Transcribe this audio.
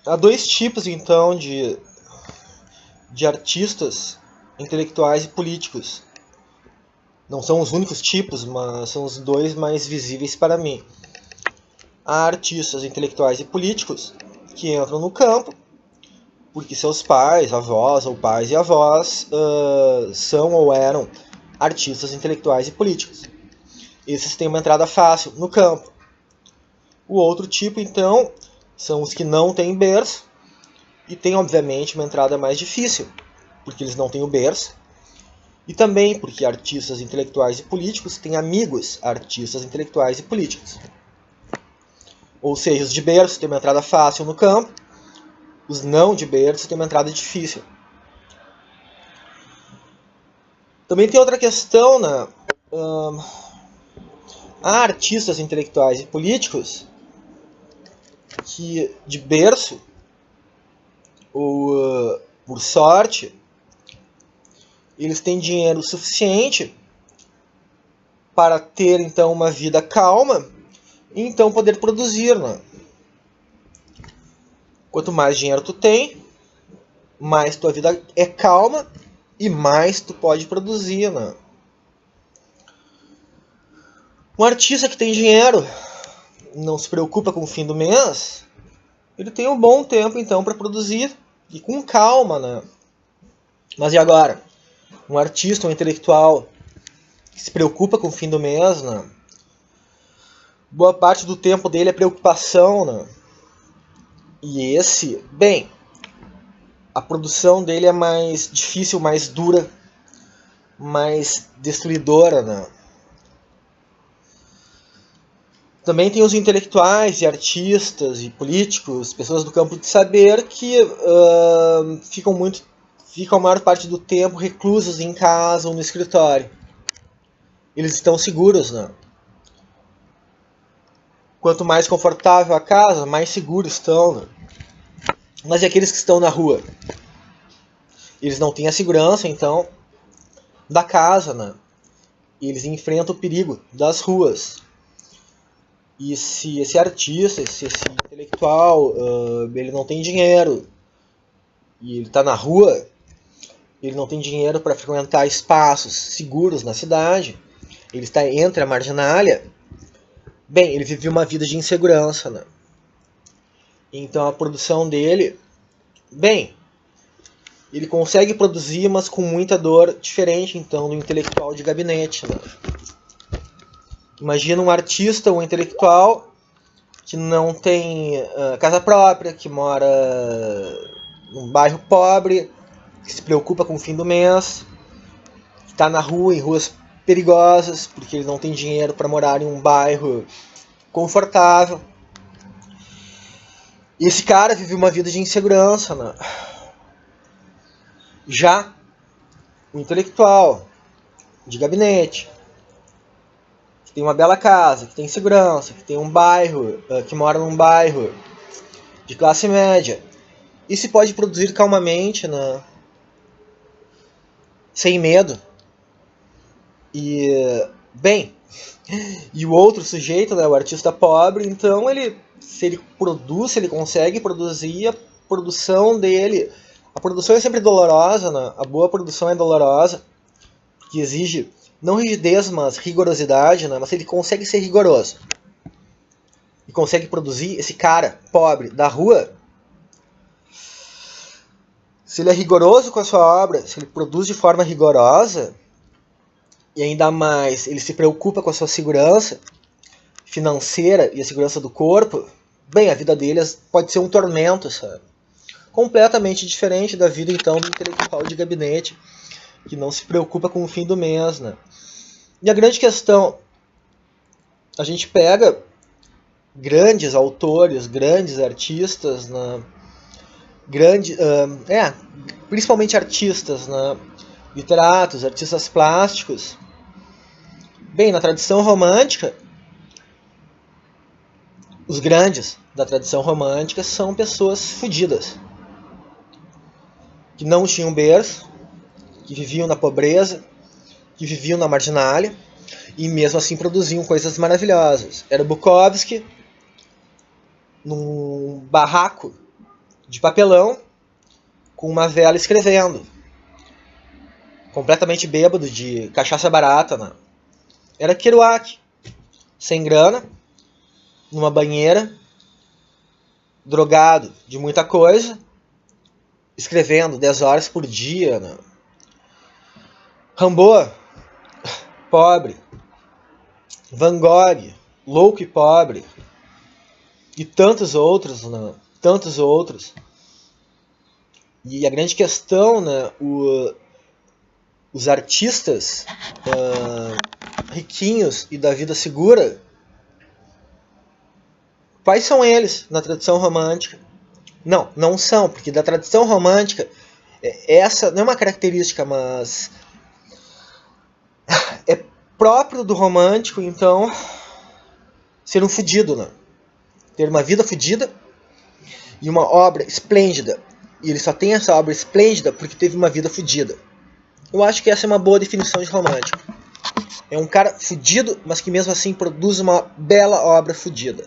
Há dois tipos, então, de artistas intelectuais e políticos. Não são os únicos tipos, mas são os dois mais visíveis para mim. Há artistas intelectuais e políticos que entram no campo porque seus pais, avós ou pais e avós são ou eram artistas intelectuais e políticos. Esses têm uma entrada fácil no campo. O outro tipo, então, são os que não têm berço e têm, obviamente, uma entrada mais difícil, porque eles não têm o berço, e também porque artistas intelectuais e políticos têm amigos artistas intelectuais e políticos. Ou seja, os de berço têm uma entrada fácil no campo, os não de berço têm uma entrada difícil. Também tem outra questão, né? Há artistas intelectuais e políticos que, de berço, ou por sorte, eles têm dinheiro suficiente para ter, então, uma vida calma e, então, poder produzir, né? Quanto mais dinheiro tu tem, mais tua vida é calma e mais tu pode produzir, né? Um artista que tem dinheiro, não se preocupa com o fim do mês, ele tem um bom tempo, então, para produzir e com calma, né? Mas e agora? Um artista, um intelectual que se preocupa com o fim do mês, né? Boa parte do tempo dele é preocupação, né? E esse, bem, a produção dele é mais difícil, mais dura, mais destruidora, né? Também tem os intelectuais e artistas e políticos, pessoas do campo de saber que ficam a maior parte do tempo reclusos em casa ou no escritório. Eles estão seguros, né? Quanto mais confortável a casa, mais seguros estão, né? Mas e aqueles que estão na rua? Eles não têm a segurança, então, da casa, né? Eles enfrentam o perigo das ruas. E se esse artista, se esse intelectual, ele não tem dinheiro e ele está na rua, ele não tem dinheiro para frequentar espaços seguros na cidade, ele está entre a marginalia, bem, ele vive uma vida de insegurança, né? Então a produção dele, bem, ele consegue produzir, mas com muita dor, diferente então do intelectual de gabinete, né? Imagina um artista, um intelectual que não tem casa própria, que mora num bairro pobre, que se preocupa com o fim do mês, que está na rua, em ruas perigosas, porque ele não tem dinheiro para morar em um bairro confortável. E esse cara vive uma vida de insegurança, né? Já o intelectual de gabinete, que tem uma bela casa, que tem segurança, que tem um bairro, que mora num bairro de classe média, e se pode produzir calmamente, né? Sem medo. E, bem, e o outro sujeito, né, o artista pobre, então se ele produz, se ele consegue produzir, a produção dele, a produção é sempre dolorosa, né? A boa produção é dolorosa, que exige não rigidez, mas rigorosidade, né? Mas ele consegue ser rigoroso e consegue produzir, esse cara pobre da rua, se ele é rigoroso com a sua obra, se ele produz de forma rigorosa, e ainda mais ele se preocupa com a sua segurança financeira e a segurança do corpo, bem, a vida dele pode ser um tormento, sabe? Completamente diferente da vida, então, do intelectual de gabinete, que não se preocupa com o fim do mês, né? E a grande questão, a gente pega grandes autores, grandes artistas, né? Principalmente artistas, né? Literatos, artistas plásticos. Bem, na tradição romântica, os grandes da tradição romântica são pessoas fodidas, que não tinham berço, que viviam na pobreza, que viviam na marginalia, e mesmo assim produziam coisas maravilhosas. Era Bukowski, num barraco de papelão, com uma vela escrevendo. Completamente bêbado, de cachaça barata, né? Era Kerouac, sem grana, numa banheira, drogado de muita coisa, escrevendo 10 horas por dia, né? Rimbaud, pobre. Van Gogh, louco e pobre. E tantos outros, né? Tantos outros. E a grande questão, né? Os artistas riquinhos e da vida segura, quais são eles na tradição romântica? Não são, porque da tradição romântica, essa não é uma característica, mas é próprio do romântico, então, ser um fudido, né? Ter uma vida fudida e uma obra esplêndida. E ele só tem essa obra esplêndida porque teve uma vida fudida. Eu acho que essa é uma boa definição de romântico. É um cara fudido, mas que mesmo assim produz uma bela obra fudida.